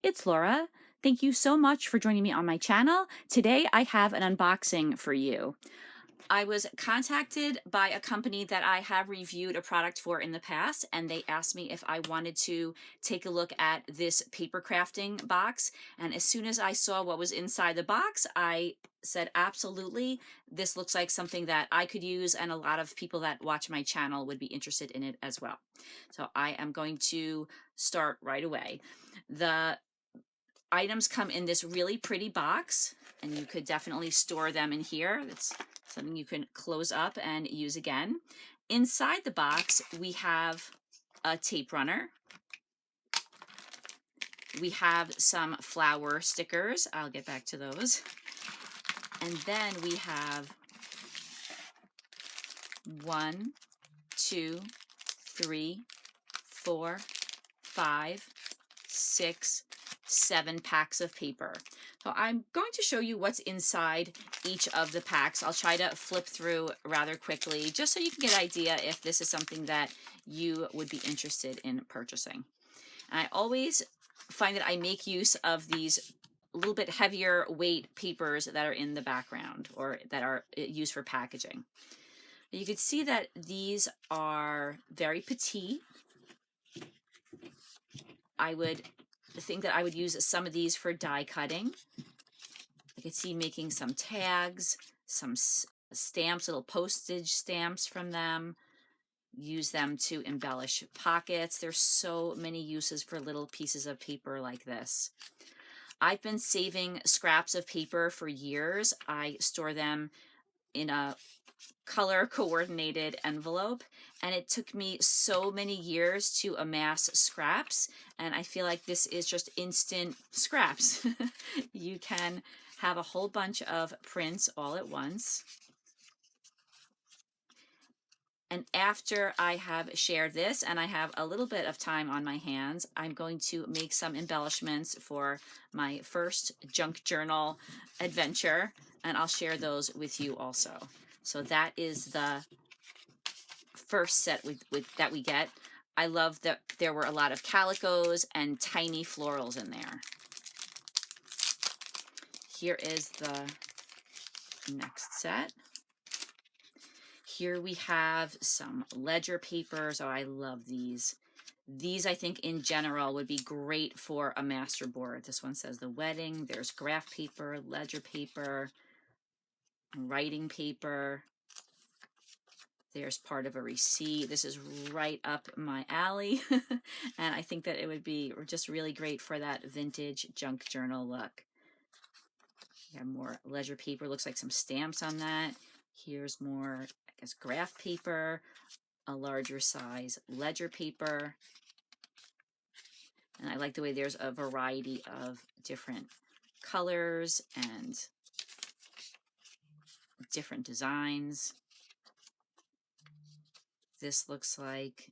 it's Laura. Thank you so much for joining me on my channel. Today I have an unboxing for you. I was contacted by a company that I have reviewed a product for in the past, and they asked me if I wanted to take a look at this paper crafting box. And as soon as I saw what was inside the box, I said, absolutely, this looks like something that I could use, and a lot of people that watch my channel would be interested in it as well. So I am going to start right away. The items come in this really pretty box, and you could definitely store them in here. It's something you can close up and use again. Inside the box, we have a tape runner. We have some flower stickers. I'll get back to those. And then we have 1, 2, 3, 4, 5, 6, 7 packs of paper. So I'm going to show you what's inside each of the packs. I'll try to flip through rather quickly just so you can get an idea if this is something that you would be interested in purchasing. And I always find that I make use of these a little bit heavier weight papers that are in the background or that are used for packaging. You can see that these are very petite. I would think that I would use some of these for die cutting. I could see making some tags, some stamps, little postage stamps from them. Use them to embellish pockets. There's so many uses for little pieces of paper like this. I've been saving scraps of paper for years. I store them in a color coordinated envelope, and it took me so many years to amass scraps, and I feel like this is just instant scraps. You can have a whole bunch of prints all at once. And after I have shared this and I have a little bit of time on my hands, I'm going to make some embellishments for my first junk journal adventure, and I'll share those with you also. So that is the first set that we get. I love that there were a lot of calicos and tiny florals in there. Here is the next set. Here we have some ledger papers. Oh, I love these. These, I think, in general would be great for a master board. This one says the wedding. There's graph paper, ledger paper, writing paper. There's part of a receipt. This is right up my alley. And I think that it would be just really great for that vintage junk journal look. You have more ledger paper. Looks like some stamps on that. Here's more, I guess, graph paper, a larger size ledger paper. And I like the way there's a variety of different colors and different designs. This looks like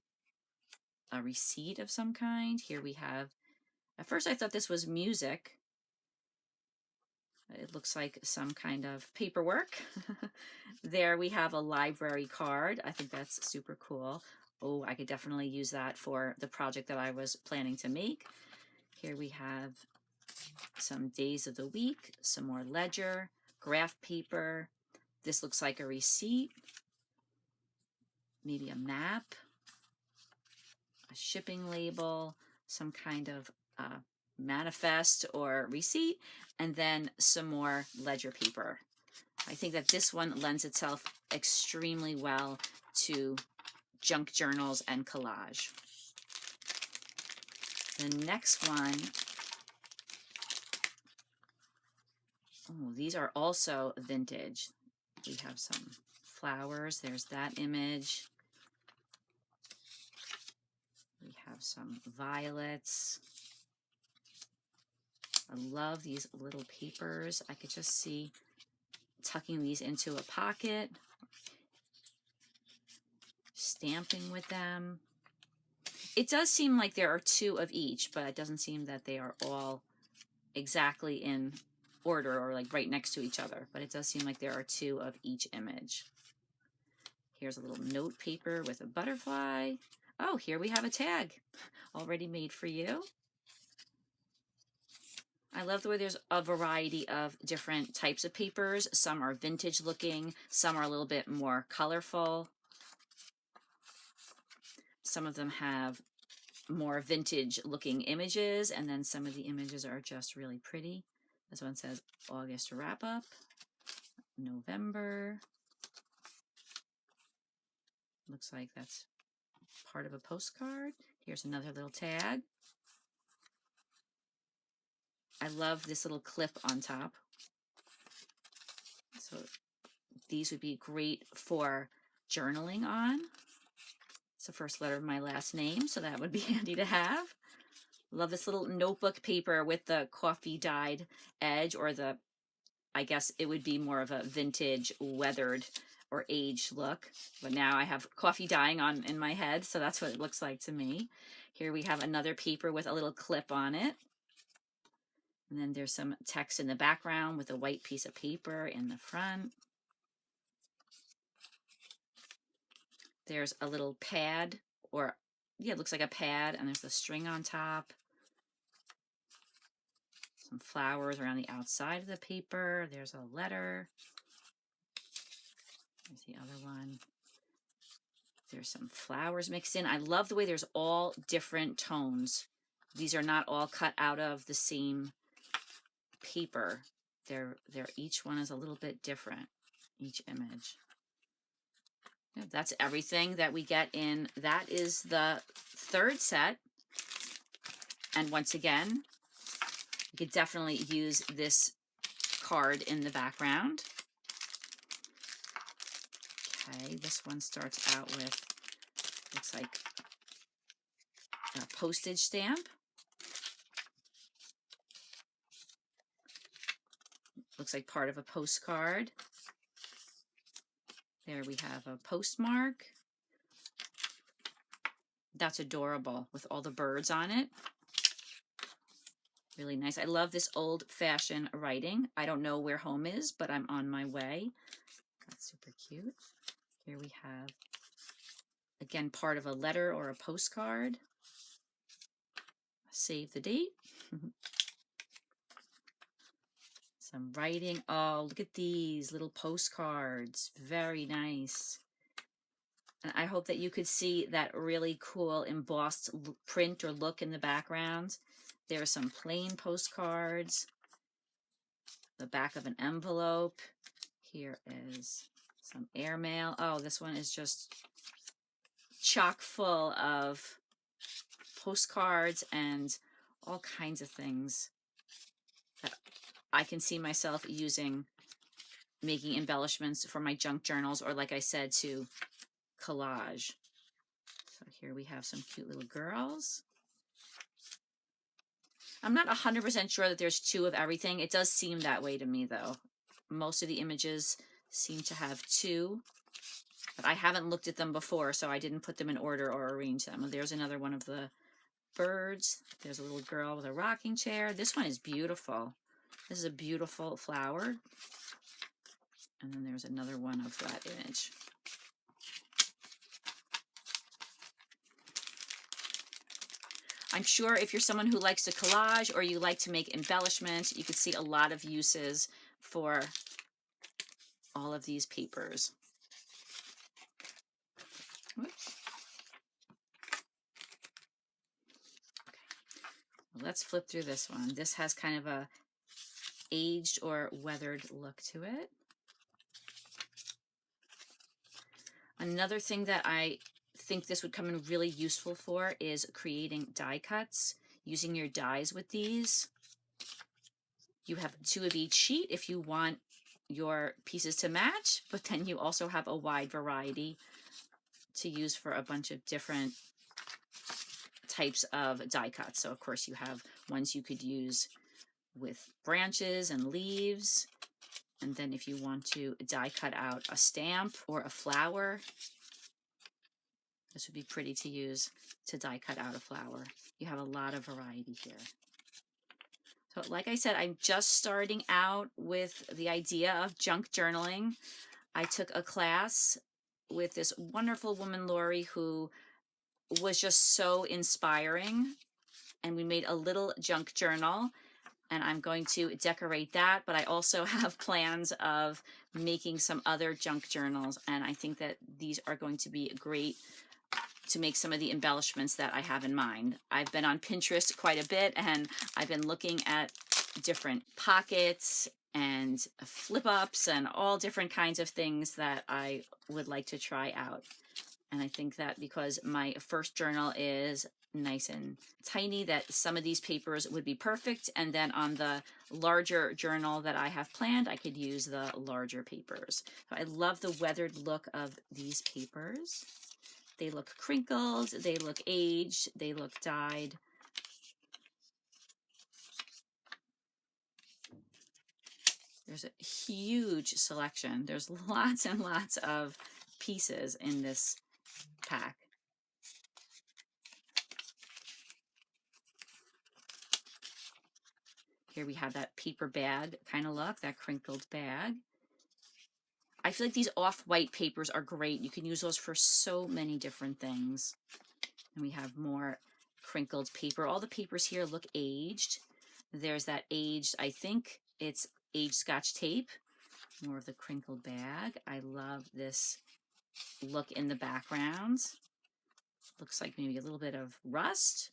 a receipt of some kind. Here we have, at first I thought this was music. It looks like some kind of paperwork. There we have a library card. I think that's super cool. Oh, I could definitely use that for the project that I was planning to make. Here we have some days of the week, some more ledger, graph paper. This looks like a receipt, maybe a map, a shipping label, some kind of manifest or receipt, and then some more ledger paper. I think that this one lends itself extremely well to junk journals and collage. The next one, oh, these are also vintage. We have some flowers. There's that image. We have some violets. I love these little papers. I could just see tucking these into a pocket, stamping with them. It does seem like there are 2 of each, but it doesn't seem that they are all exactly in order or like right next to each other, but it does seem like there are 2 of each image. Here's a little note paper with a butterfly. Oh, here we have a tag already made for you. I love the way there's a variety of different types of papers. Some are vintage looking, some are a little bit more colorful. Some of them have more vintage looking images, and then some of the images are just really pretty. This one says August wrap up, November. Looks like that's part of a postcard. Here's another little tag. I love this little clip on top. So these would be great for journaling on. It's the first letter of my last name, so that would be handy to have. Love this little notebook paper with the coffee dyed edge, or the, I guess it would be more of a vintage weathered or aged look. But now I have coffee dyeing on in my head, so that's what it looks like to me. Here we have another paper with a little clip on it. And then there's some text in the background with a white piece of paper in the front. There's a little pad, or yeah, it looks like a pad, and there's a string on top. Some flowers around the outside of the paper. There's a letter. There's the other one. There's some flowers mixed in. I love the way there's all different tones. These are not all cut out of the same paper. They're each one is a little bit different, each image. Yeah, that's everything that we get in. That is the third set. And once again, you could definitely use this card in the background. Okay, this one starts out with, looks like a postage stamp. Looks like part of a postcard. There we have a postmark. That's adorable with all the birds on it. Really nice. I love this old-fashioned writing. I don't know where home is, but I'm on my way. That's super cute. Here we have, again, part of a letter or a postcard. Save the date. Some writing. Oh, look at these little postcards. Very nice. And I hope that you could see that really cool embossed print or look in the background. There are some plain postcards. The back of an envelope. Here is some airmail. Oh, this one is just chock full of postcards and all kinds of things that I can see myself using, making embellishments for my junk journals, or like I said, to collage. So here we have some cute little girls. I'm not 100% sure that there's two of everything. It does seem that way to me, though. Most of the images seem to have two, but I haven't looked at them before, so I didn't put them in order or arrange them. There's another one of the birds. There's a little girl with a rocking chair. This one is beautiful. This is a beautiful flower. And then there's another one of that image. I'm sure if you're someone who likes to collage or you like to make embellishments, you could see a lot of uses for all of these papers. Whoops. Okay. Well, let's flip through this one. This has kind of a aged or weathered look to it. Another thing that I think this would come in really useful for is creating die cuts, using your dies with these. You have two of each sheet if you want your pieces to match, but then you also have a wide variety to use for a bunch of different types of die cuts. So of course you have ones you could use with branches and leaves. And then if you want to die cut out a stamp or a flower, this would be pretty to use to die cut out a flower. You have a lot of variety here. So like I said, I'm just starting out with the idea of junk journaling. I took a class with this wonderful woman, Lori, who was just so inspiring. And we made a little junk journal. and I'm going to decorate that, but I also have plans of making some other junk journals, and I think that these are going to be great to make some of the embellishments that I have in mind. I've been on Pinterest quite a bit, and I've been looking at different pockets and flip-ups and all different kinds of things that I would like to try out. And I think that because my first journal is nice and tiny, that some of these papers would be perfect. And then on the larger journal that I have planned, I could use the larger papers. So I love the weathered look of these papers. They look crinkled, they look aged, they look dyed. There's a huge selection. There's lots and lots of pieces in this pack. Here we have that paper bag kind of look, that crinkled bag. I feel like these off-white papers are great. You can use those for so many different things. And we have more crinkled paper. All the papers here look aged. There's that aged, I think it's aged Scotch tape. More of the crinkled bag. I love this look in the background. Looks like maybe a little bit of rust.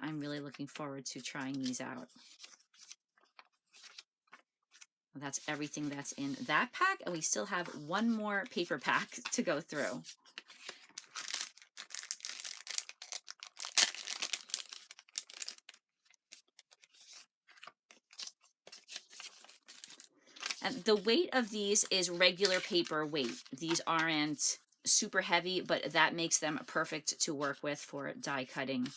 I'm really looking forward to trying these out. That's everything that's in that pack, and we still have one more paper pack to go through. And the weight of these is regular paper weight. These aren't super heavy, but that makes them perfect to work with for die cutting.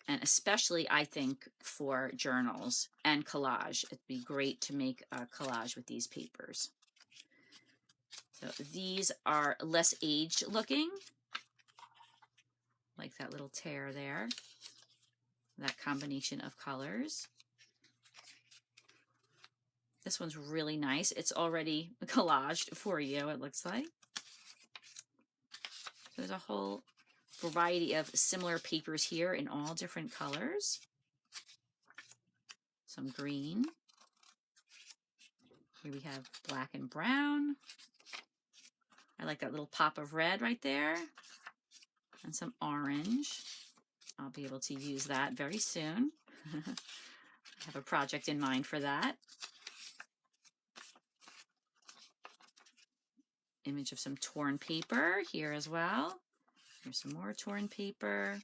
And especially, I think, for journals and collage. It'd be great to make a collage with these papers. So these are less aged looking. Like that little tear there. That combination of colors. This one's really nice. It's already collaged for you, it looks like. So there's a whole variety of similar papers here in all different colors. Some green. Here we have black and brown. I like that little pop of red right there. And some orange. I'll be able to use that very soon. I have a project in mind for that. Image of some torn paper here as well. Here's some more torn paper.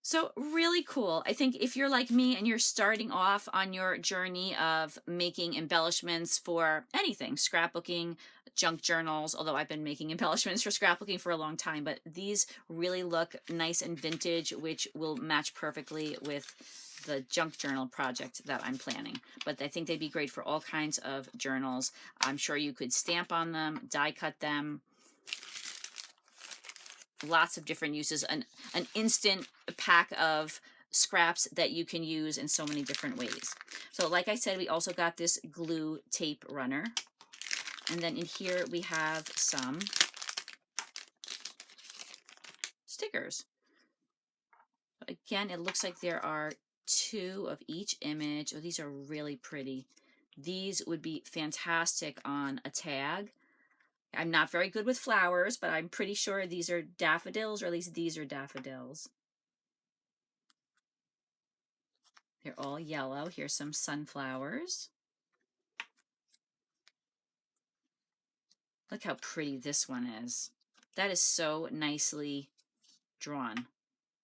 So really cool. I think if you're like me and you're starting off on your journey of making embellishments for anything, scrapbooking, junk journals, although I've been making embellishments for scrapbooking for a long time, but these really look nice and vintage, which will match perfectly with the junk journal project that I'm planning. But I think they'd be great for all kinds of journals. I'm sure you could stamp on them, die cut them. Lots of different uses, an instant pack of scraps that you can use in so many different ways. So like I said, we also got this glue tape runner. And then in here we have some stickers. Again, it looks like there are 2 of each image. Oh, these are really pretty. These would be fantastic on a tag. I'm not very good with flowers, but I'm pretty sure these are daffodils, or at least these are daffodils. They're all yellow. Here's some sunflowers. Look how pretty this one is. That is so nicely drawn.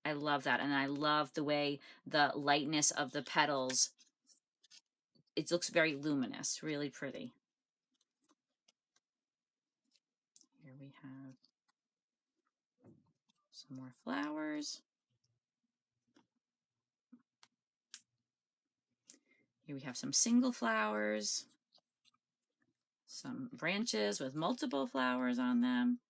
I love that, and I love the way the lightness of the petals, it looks very luminous, really pretty. Here we have some more flowers. Here we have some single flowers, some branches with multiple flowers on them.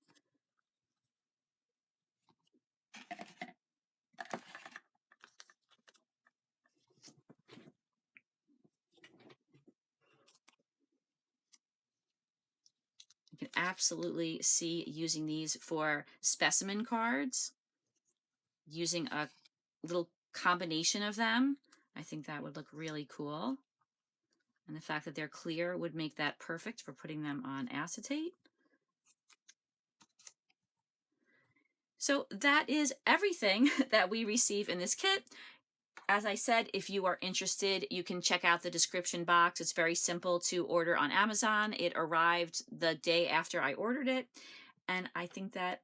You can absolutely see using these for specimen cards, using a little combination of them. I think that would look really cool. And the fact that they're clear would make that perfect for putting them on acetate. So that is everything that we receive in this kit. As I said, if you are interested, you can check out the description box. It's very simple to order on Amazon. It arrived the day after I ordered it. And I think that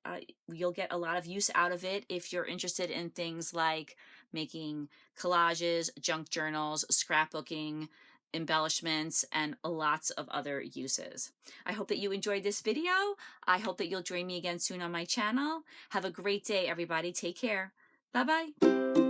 you'll get a lot of use out of it if you're interested in things like making collages, junk journals, scrapbooking, embellishments, and lots of other uses. I hope that you enjoyed this video. I hope that you'll join me again soon on my channel. Have a great day, everybody. Take care. Bye-bye.